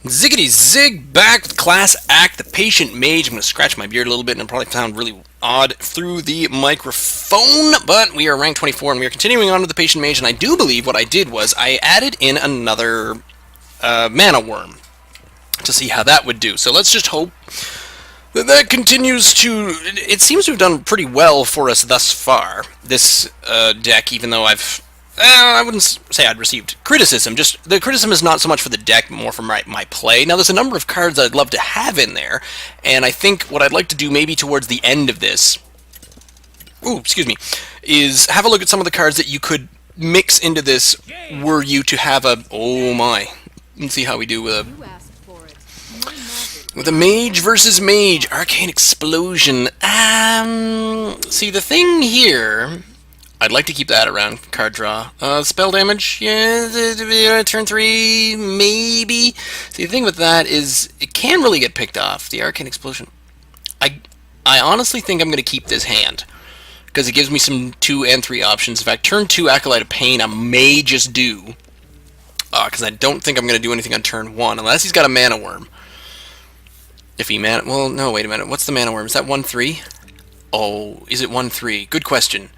Ziggity zig, back with class act, the patient mage. I'm going to scratch my beard a little bit and it'll probably sound really odd through the microphone, but we are rank 24 and we are continuing on with the patient mage, and I do believe what I did was I added in another mana worm to see how that would do. So let's just hope that that continues to... It seems to have done pretty well for us thus far, this deck, even though I wouldn't say I'd received criticism. Just the criticism is not so much for the deck, but more for my play. Now, there's a number of cards I'd love to have in there, and I think what I'd like to do maybe towards the end of this, is have a look at some of the cards that you could mix into this were you to have a... Oh my. Let's see how we do with a mage versus mage. Arcane Explosion. See, the thing here... I'd like to keep that around. Card draw. Spell damage, yeah, turn 3, maybe. See, the thing with that is, it can really get picked off. The Arcane Explosion. I honestly think I'm going to keep this hand, because it gives me some 2 and 3 options. In fact, turn 2 Acolyte of Pain, I may just do, because I don't think I'm going to do anything on turn 1, unless he's got a Mana Worm. If he mana... Well, no, wait a minute. What's the Mana Worm? Is that 1-3? Oh, is it 1-3? Good question.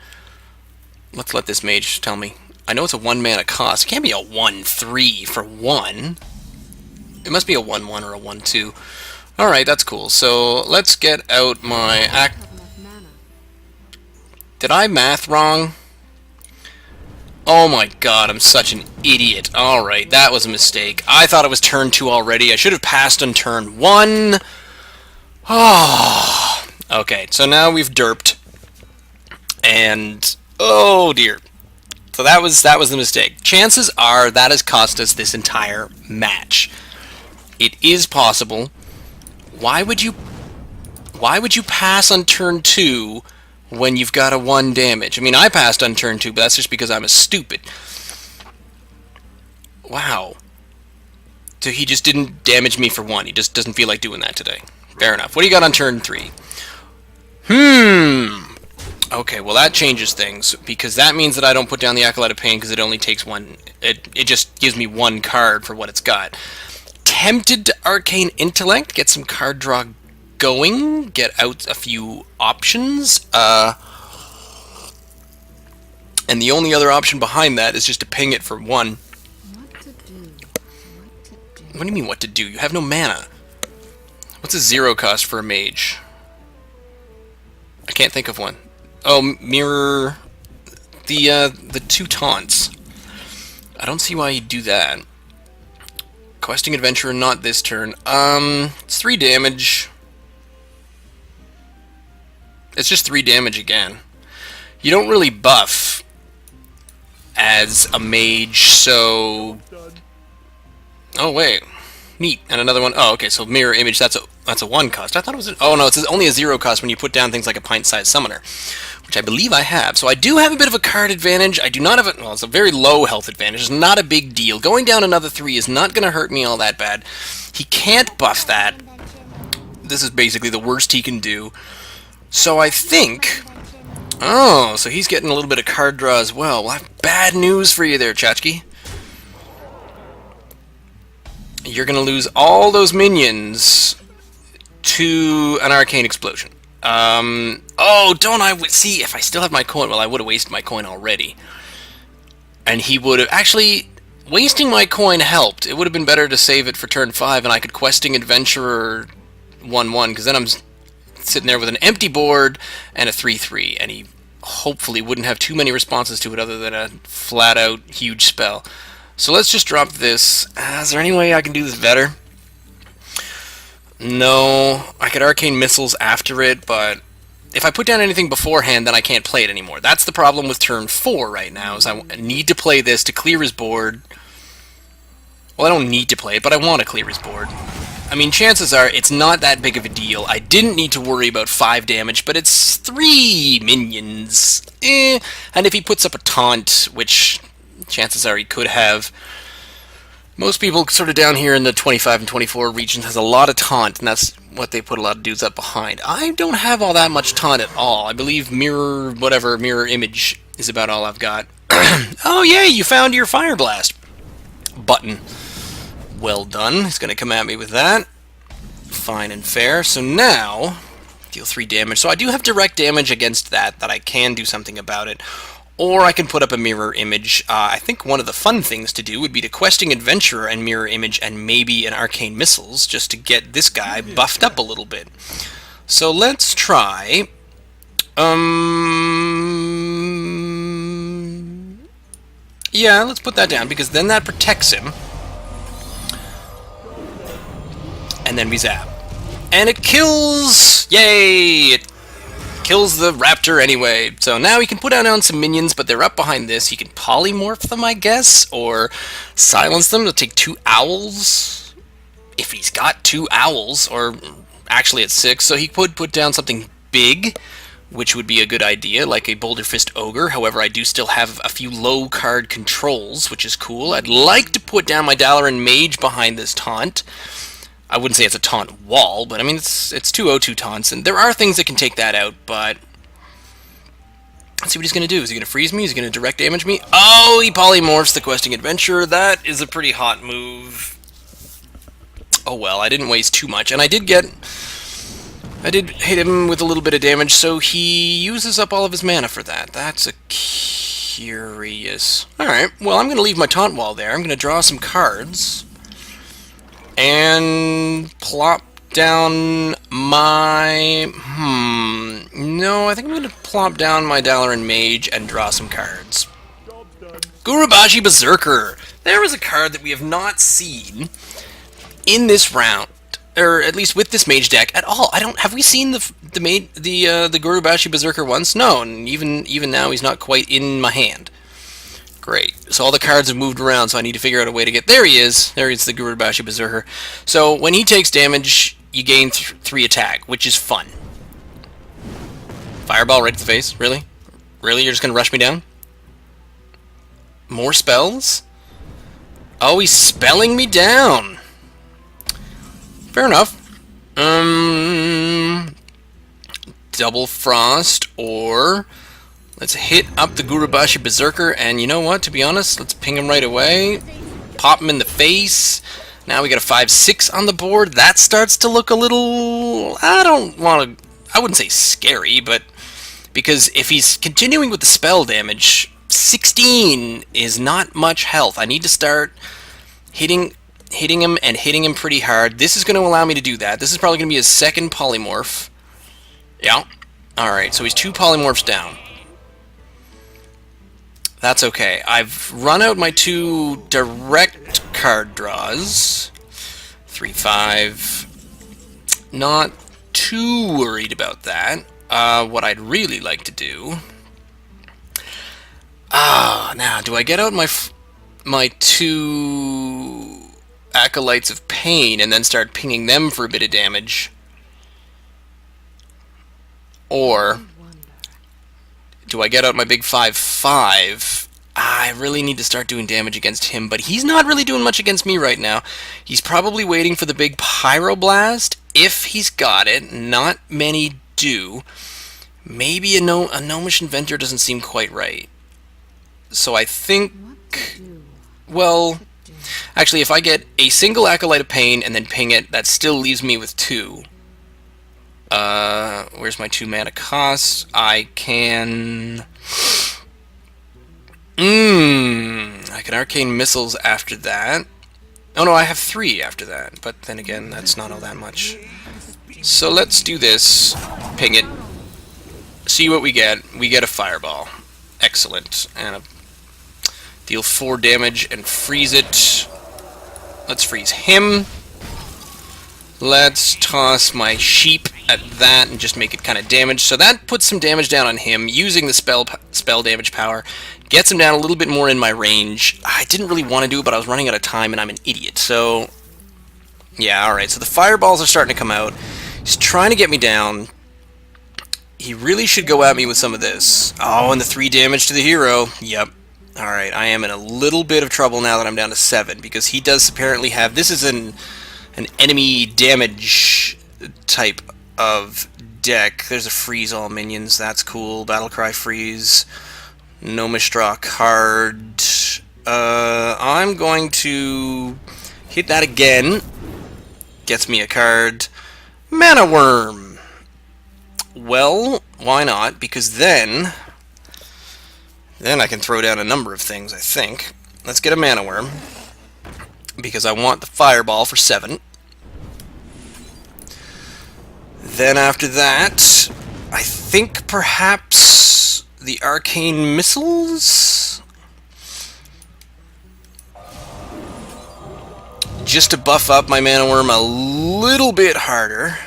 Let's let this mage tell me. I know it's a 1 mana cost. It can't be a 1-3 for 1. It must be a 1-1 or a 1-2. Alright, that's cool. So, let's get out my... Did I math wrong? Oh my god, I'm such an idiot. Alright, that was a mistake. I thought it was turn 2 already. I should have passed on turn 1. Oh. Okay, so now we've derped. And... oh dear. So that was the mistake. Chances are that has cost us this entire match. It is possible. Why would you pass on turn 2 when you've got a 1 damage? I mean, I passed on turn 2, but that's just because I'm a stupid. Wow. So he just didn't damage me for 1. He just doesn't feel like doing that today. Fair enough. What do you got on turn 3? Okay, well that changes things, because that means that I don't put down the Acolyte of Pain because it only takes 1. It just gives me 1 card for what it's got. Tempted to Arcane Intellect, get some card draw going, get out a few options, and the only other option behind that is just to ping it for 1. What do you mean what to do? You have no mana. What's a 0 cost for a mage? I can't think of one. Oh, mirror the 2 taunts. I don't see why you'd do that. Questing Adventurer, not this turn. It's 3 damage. It's just 3 damage again. You don't really buff as a mage, so... Oh, wait. Neat. And another one. Oh, okay, so Mirror Image, that's a 1 cost. I thought it was... Oh, no, it's only a 0 cost when you put down things like a Pint-Sized Summoner, which I believe I have. So I do have a bit of a card advantage. I do not have a... Well, it's a very low health advantage. It's not a big deal. Going down another 3 is not going to hurt me all that bad. He can't buff that. This is basically the worst he can do. So I think... Oh, so he's getting a little bit of card draw as well. Well, I have bad news for you there, Chachki. You're going to lose all those minions to an Arcane Explosion. Oh, don't I... See, if I still have my coin... Well, I would have wasted my coin already. And he would have... Actually, wasting my coin helped. It would have been better to save it for turn 5, and I could Questing Adventurer 1-1, because then I'm sitting there with an empty board and a 3-3, and he hopefully wouldn't have too many responses to it other than a flat-out huge spell. So let's just drop this. Is there any way I can do this better? No. I could Arcane Missiles after it, but if I put down anything beforehand, then I can't play it anymore. That's the problem with turn 4 right now, is I need to play this to clear his board. Well, I don't need to play it, but I want to clear his board. I mean, chances are it's not that big of a deal. I didn't need to worry about 5 damage, but it's 3 minions. And if he puts up a taunt, which chances are he could have... Most people sort of down here in the 25 and 24 regions has a lot of taunt, and that's what they put a lot of dudes up behind. I don't have all that much taunt at all. I believe mirror image is about all I've got. Oh yay, you found your Fire Blast button. Well done. He's going to come at me with that. Fine and fair. So now, deal 3 damage. So I do have direct damage against that I can do something about it. Or I can put up a mirror image. I think one of the fun things to do would be the questing adventurer and mirror image and maybe an arcane missiles just to get this guy buffed up a little bit. So let's try. Yeah, let's put that down because then that protects him. And then we zap. And it kills! Yay! It kills the raptor anyway. So now he can put down some minions, but they're up behind this. He can polymorph them, I guess, or silence them. It'll take 2 owls. If he's got 2 owls, or actually it's 6, so he could put down something big, which would be a good idea, like a Boulder Fist Ogre. However, I do still have a few low card controls, which is cool. I'd like to put down my Dalaran Mage behind this taunt. I wouldn't say it's a taunt wall, but I mean, it's 202 taunts, and there are things that can take that out, but let's see what he's going to do. Is he going to freeze me? Is he going to direct damage me? Oh, he polymorphs the questing adventurer. That is a pretty hot move. Oh well, I didn't waste too much, and I did hit him with a little bit of damage, so he uses up all of his mana for that. That's a curious. Alright, well, I'm going to leave my taunt wall there. I'm going to draw some cards and plop down my... No, I think I'm going to plop down my Dalaran Mage and draw some cards. Gurubashi Berserker! There is a card that we have not seen in this round, or at least with this mage deck at all. Have we seen the Gurubashi Berserker once? No, and even now he's not quite in my hand. Great. So all the cards have moved around, so I need to figure out a way to get... There he is! There is the Gurubashi Berserker. So when he takes damage, you gain 3 attack, which is fun. Fireball right to the face? Really? Really? You're just gonna rush me down? More spells? Oh, he's spelling me down! Fair enough. Double Frost, or... let's hit up the Gurubashi Berserker, and you know what, to be honest, let's ping him right away. Pop him in the face. Now we got a 5-6 on the board. That starts to look a little... I wouldn't say scary, but... because if he's continuing with the spell damage, 16 is not much health. I need to start hitting him and hitting him pretty hard. This is going to allow me to do that. This is probably going to be his second polymorph. Yeah. Alright, so he's 2 polymorphs down. That's okay. I've run out my 2 direct card draws. 3-5. Not too worried about that. What I'd really like to do... now, do I get out my 2 Acolytes of Pain and then start pinging them for a bit of damage? Or do I get out my big 5-5? I really need to start doing damage against him, but he's not really doing much against me right now. He's probably waiting for the big Pyroblast, if he's got it. Not many do. Maybe a Gnomish Inventor doesn't seem quite right. So I think... well... actually, if I get a single Acolyte of Pain and then ping it, that still leaves me with 2. Where's my 2 mana cost? I can... I can Arcane Missiles after that. Oh no, I have 3 after that, but then again, that's not all that much. So let's do this. Ping it. See what we get. We get a Fireball. Excellent. And deal 4 damage and freeze it. Let's freeze him. Let's toss my sheep at that and just make it kind of damage. So that puts some damage down on him using the spell damage power. Gets him down a little bit more in my range. I didn't really want to do it, but I was running out of time and I'm an idiot. So, yeah, alright. So the fireballs are starting to come out. He's trying to get me down. He really should go at me with some of this. Oh, and the 3 damage to the hero. Yep. Alright, I am in a little bit of trouble now that I'm down to 7, because he does apparently have... this is an enemy damage type of deck. There's a freeze all minions. That's cool. Battlecry freeze. Gnomish draw card. I'm going to Hit that again. Gets me a card. Mana Worm. Well, why not? Because then I can throw down a number of things, I think. Let's get a Mana Worm. Because I want the Fireball for 7. Then after that, I think perhaps the Arcane Missiles? Just to buff up my Mana Worm a little bit harder.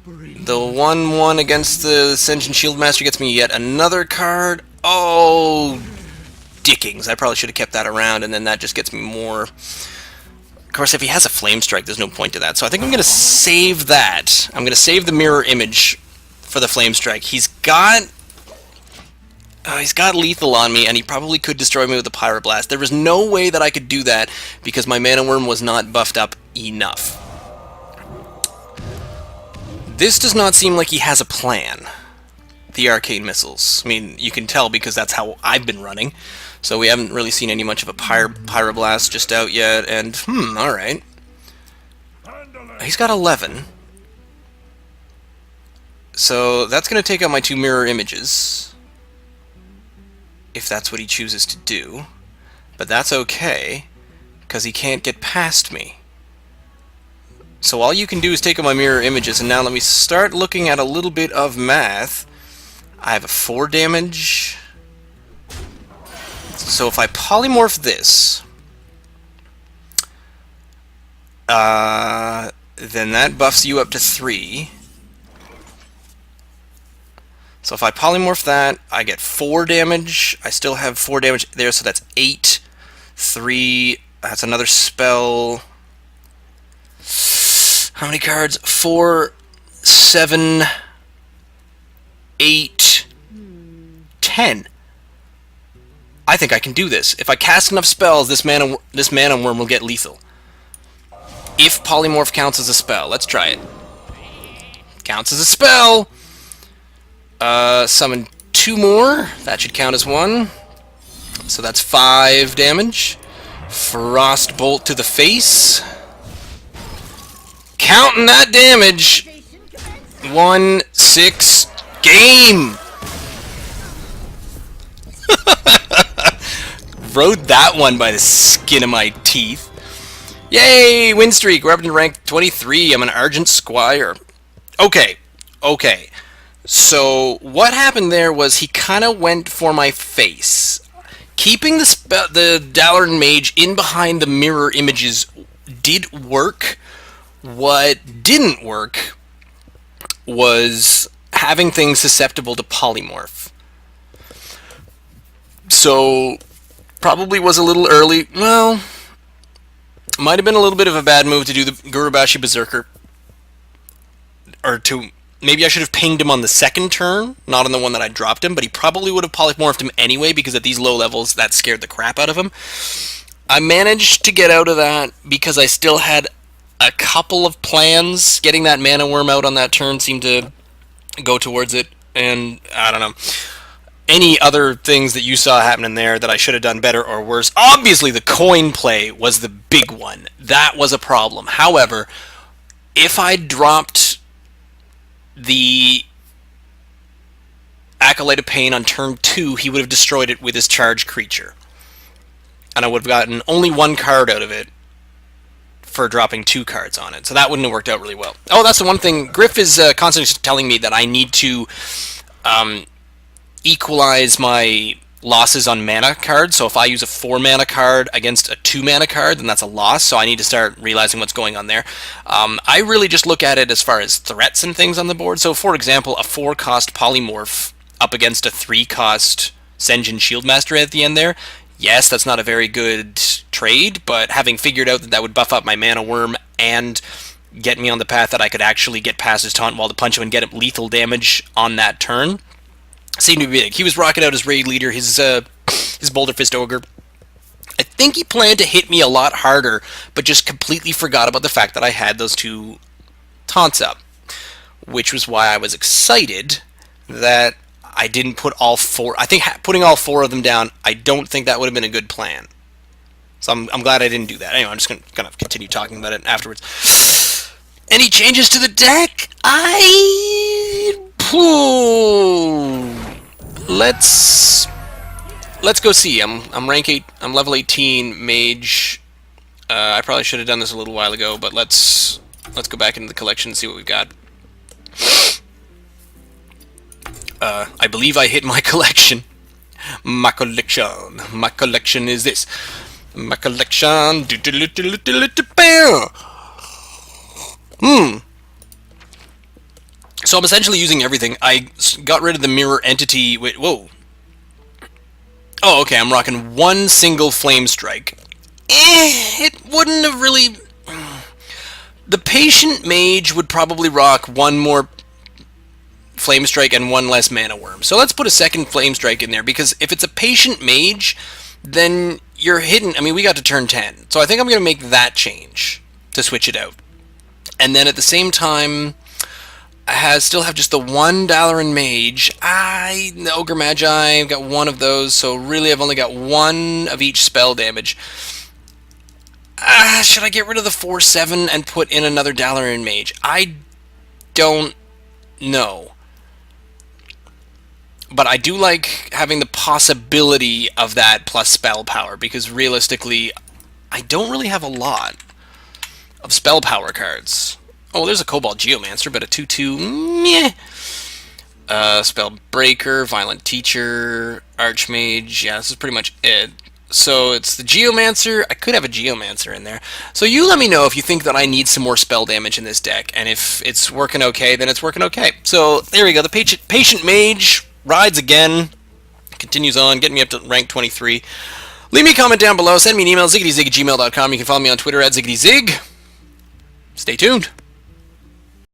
The 1/1 against the Ascension Shieldmaster gets me yet another card. Oh, dickings. I probably should have kept that around, and then that just gets me more. Of course, if he has a Flame Strike, there's no point to that. So I think I'm going to save that. I'm going to save the Mirror Image for the Flame Strike. He's got lethal on me, and he probably could destroy me with the Pyroblast. There was no way that I could do that because my Mana Worm was not buffed up enough. This does not seem like he has a plan. The Arcane Missiles. I mean, you can tell because that's how I've been running. So we haven't really seen any much of a Pyroblast just out yet, and, alright. He's got 11. So that's going to take out my 2 Mirror Images. If that's what he chooses to do. But that's okay, because he can't get past me. So all you can do is take out my Mirror Images, and now let me start looking at a little bit of math. I have a 4 damage... So if I polymorph this, then that buffs you up to 3. So if I polymorph that, I get 4 damage. I still have 4 damage there, so that's 8. 3, that's another spell. How many cards? 4, 7, 8, 10. I think I can do this. If I cast enough spells, this mana Worm will get lethal. If Polymorph counts as a spell. Let's try it. Counts as a spell! Summon 2 more. That should count as 1. So that's 5 damage. Frostbolt to the face. Counting that damage! 1, 6, game! Rode that one by the skin of my teeth. Yay! Win streak! We're up to rank 23. I'm an Argent Squire. Okay. So, what happened there was he kind of went for my face. Keeping the Dalaran Mage in behind the Mirror Images did work. What didn't work was having things susceptible to polymorph. So... probably was a little early. Well, might have been a little bit of a bad move to do the Gurubashi Berserker. Or to... maybe I should have pinged him on the second turn, not on the one that I dropped him, but he probably would have polymorphed him anyway, because at these low levels, that scared the crap out of him. I managed to get out of that because I still had a couple of plans. Getting that Mana Worm out on that turn seemed to go towards it, and I don't know. Any other things that you saw happening there that I should have done better or worse? Obviously, the coin play was the big one. That was a problem. However, if I dropped the Acolyte of Pain on turn 2, he would have destroyed it with his charged creature. And I would have gotten only 1 card out of it for dropping 2 cards on it. So that wouldn't have worked out really well. Oh, that's the one thing. Griff is constantly telling me that I need to... equalize my losses on mana cards. So if I use a 4 mana card against a 2 mana card, then that's a loss. So I need to start realizing what's going on there. I really just look at it as far as threats and things on the board. So for example, a 4-cost Polymorph up against a 3-cost Senjin Shieldmaster at the end there. Yes, that's not a very good trade, but having figured out that that would buff up my Mana Worm and get me on the path that I could actually get past his Taunt Wall to punch him and get him lethal damage on that turn, seemed to be big. He was rocking out his raid leader, his Boulder Fist Ogre. I think he planned to hit me a lot harder, but just completely forgot about the fact that I had those 2 taunts up. Which was why I was excited that I didn't put all 4... I think putting all 4 of them down, I don't think that would have been a good plan. So I'm glad I didn't do that. Anyway, I'm just gonna continue talking about it afterwards. Any changes to the deck? Let's go see. I'm rank 8. I'm level 18 mage. I probably should have done this a little while ago, but let's go back into the collection and see what we've got. I believe I hit my collection. My collection is this. My collection. So I'm essentially using everything. I got rid of the mirror entity. Wait, whoa. Oh, okay. I'm rocking one single flame strike. It wouldn't have really. The patient mage would probably rock one more flame strike and one less mana worm. So let's put a second flame strike in there, because if it's a patient mage, then you're hidden. I mean, we got to turn 10. So I think I'm going to make that change to switch it out. And then at the same time, I still have just the one Dalaran mage. The Ogre Magi, I've got one of those. So really, I've only got one of each spell damage. Should I get rid of the 4/7 and put in another Dalaran mage? I don't know. But I do like having the possibility of that plus spell power, because realistically, I don't really have a lot of spell power cards. Oh, there's a Cobalt Geomancer, but a 2/2, meh. Spell Breaker, Violent Teacher, Archmage. Yeah, this is pretty much it. So it's the Geomancer. I could have a Geomancer in there. So you let me know if you think that I need some more spell damage in this deck, and if it's working okay, then it's working okay. So there we go. The Patient Mage rides again, continues on, getting me up to rank 23. Leave me a comment down below. Send me an email, ziggityzig@gmail.com. You can follow me on Twitter @ziggityzig. Stay tuned.